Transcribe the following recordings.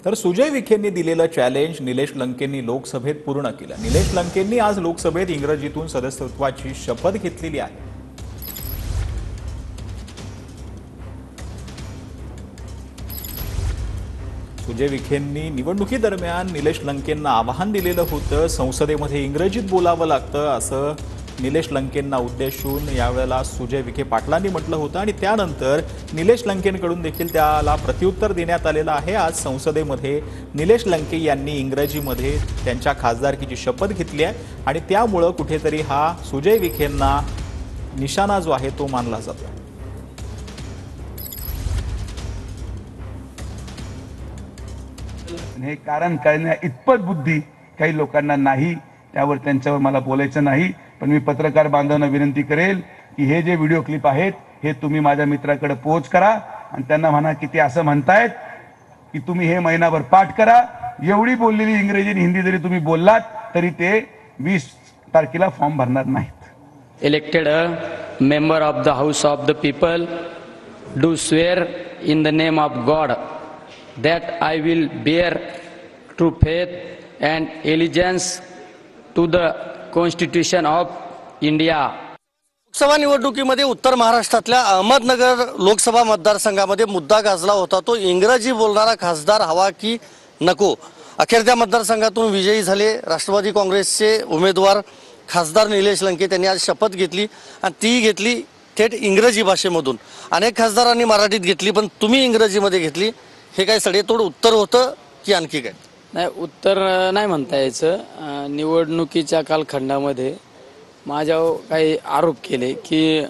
तर सुजय विखेंनी दिलेलं चॅलेंज निलेश लंकेंनी लोकसभेत पूर्ण केलं। निलेश लंकेंनी आज लोकसभेत इंग्रजीतून सदस्यत्वाची शपथ घेतलेली आहे। सुजय विखेंनी निवडणुकीदरम्यान निलेश लंकेंना आवाहन दिलेलं होतं, संसदेमध्ये इंग्रजीत बोलावं लागतं असं निलेश लंकेंना उद्देशून यावेळेला सुजय विखे पाटलांनी म्हटलं होतं आणि त्यानंतर निलेश लंकेंकडून देखील त्याला प्रत्युत्तर देण्यात आलेलं आहे। आज संसदेमध्ये निलेश लंके यांनी इंग्रजीमध्ये त्यांच्या खासदारकीची शपथ घेतली आहे आणि त्यामुळे कुठेतरी हा सुजय विखेंना निशाणा जो आहे तो मानला जातो। हे कारण कळण्या इतपत बुद्धी काही लोकांना नाही, त्यावर त्यांच्यावर मला बोलायचं नाही। पण मी पत्रकार बांधवांना विनंती करेल की हे जे व्हिडिओ क्लिप आहेत हे तुम्ही माझ्या मित्राकडे पोहोच करा आणि त्यांना म्हणा की ते असं म्हणतायत की तुम्ही हे महिनाभर पाठ करा। एवढी बोललेली इंग्रजी आणि हिंदी जरी तुम्ही बोललात तरी ते 20 तारखेला फॉर्म भरणार नाहीत। Elected a member of the House of the People, do swear in the name of God that I will bear true faith and allegiance to the Constitution of India. Lok Sabha निवडणुकीमध्ये उत्तर महाराष्ट्रातल्या अहमदनगर लोकसभा मतदारसंघामध्ये मुद्दा गाजला होता, तो इंग्रजी बोलणारा खासदार हवा की नको। अखेर त्या मतदारसंघातून विजयी झाले राष्ट्रवादी काँग्रेसचे उमेदवार खासदार निलेश लंके। त्यांनी आज शपथ घेतली आणि ती घेतली थेट इंग्रजी भाषेमधून। अनेक खासदारांनी मराठीत घेतली पण तुम्ही इंग्रजीमध्ये घेतली, हे काय सडेतोड उत्तर होतं की आणखी काय? नाही, उत्तर नाही म्हणता यायचं। निवडणुकीच्या कालखंडामध्ये माझ्यावर काही आरोप केले की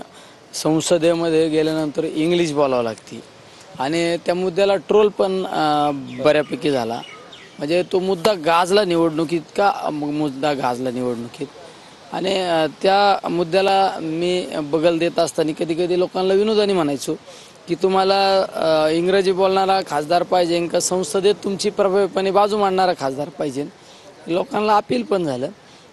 संसदेमध्ये गेल्यानंतर इंग्लिश बोलावं लागते आणि त्या मुद्द्याला ट्रोल पण बऱ्यापैकी झाला। म्हणजे तो मुद्दा गाजला निवडणुकीत का मुद्दा गाजला निवडणुकीत आणि त्या मुद्द्याला मी बगल देत असताना कधी कधी लोकांना विनोदाने म्हणायचो की तुम्हाला इंग्रजी बोलणारा खासदार पाहिजे का संसदेत तुमची प्रभावीपणे बाजू मांडणारा खासदार पाहिजे। लोकांना अपील पण झालं,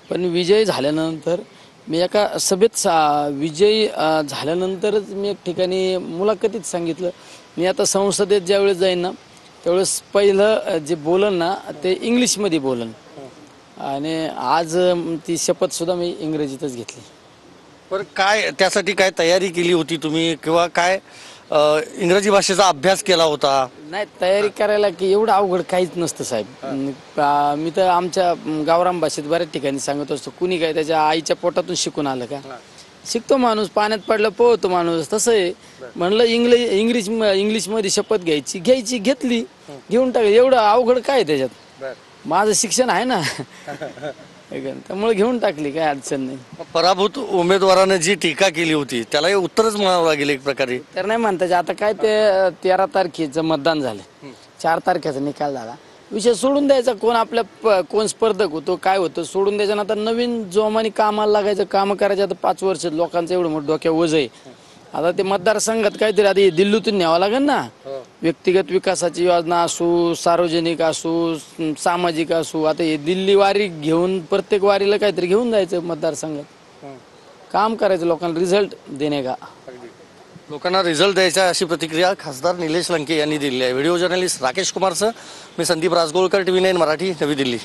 पण विजयी झाल्यानंतर मी एका सभेत विजयी झाल्यानंतरच मी एक ठिकाणी मुलाखतीत सांगितलं मी आता संसदेत ज्यावेळेस जाईन ना त्यावेळेस पहिलं जे बोलन ना ते इंग्लिशमध्ये बोलन आणि आज ती शपथसुद्धा मी इंग्रजीतच घेतली। पण काय त्यासाठी काय तयारी केली होती तुम्ही किंवा काय इंग्रजी भाषेचा अभ्यास केला होता? नाही, तयारी करायला की एवढं अवघड काहीच नसतं साहेब। मी तर आमच्या गावरान भाषेत बऱ्याच ठिकाणी सांगत असतो, कुणी काय त्याच्या आईच्या पोटातून शिकून आलं का? शिकतो माणूस, पाण्यात पडलं पोहतो माणूस, तसं आहे। म्हणलं इंग्लिशमध्ये शपथ घ्यायची घेतली, घेऊन टाकली। एवढं अवघड काय त्याच्यात? माझं शिक्षण आहे ना त्यामुळे घेऊन टाकली, काय अडचण नाही। पराभूत उमेदवाराने जी टीका केली होती त्याला हे उत्तरच म्हणावं लागेल एक प्रकारे। तर नाही म्हणता आता काय ते 13 तारखेचं मतदान झालं, 4 तारखेचा निकाल झाला, विषय सोडून द्यायचा। कोण आपल्या कोण स्पर्धक होतो काय होतं सोडून द्यायचं ना। आता नवीन जोमाने कामाला लागायचं, काम करायचं। आता 5 वर्ष लोकांचं एवढं मोठं डोक्या ओझ आहे। आता ते मतदारसंघात काहीतरी आता दिल्लीतून न्यावं लागेल ना, व्यक्तिगत विकासाची योजना असू, सार्वजनिक असू, सामाजिक असू। आता हे दिल्ली वारी घेऊन प्रत्येक वारीला काहीतरी घेऊन जायचं मतदारसंघात, काम करायचं, लोकांना रिझल्ट देणे का, लोकांना रिझल्ट द्यायचा, अशी प्रतिक्रिया खासदार निलेश लंके यांनी दिली आहे। व्हिडिओ जर्नलिस्ट राकेश कुमारसह मी संदीप राजगोळकर, TV9 मराठी, नवी दिल्ली।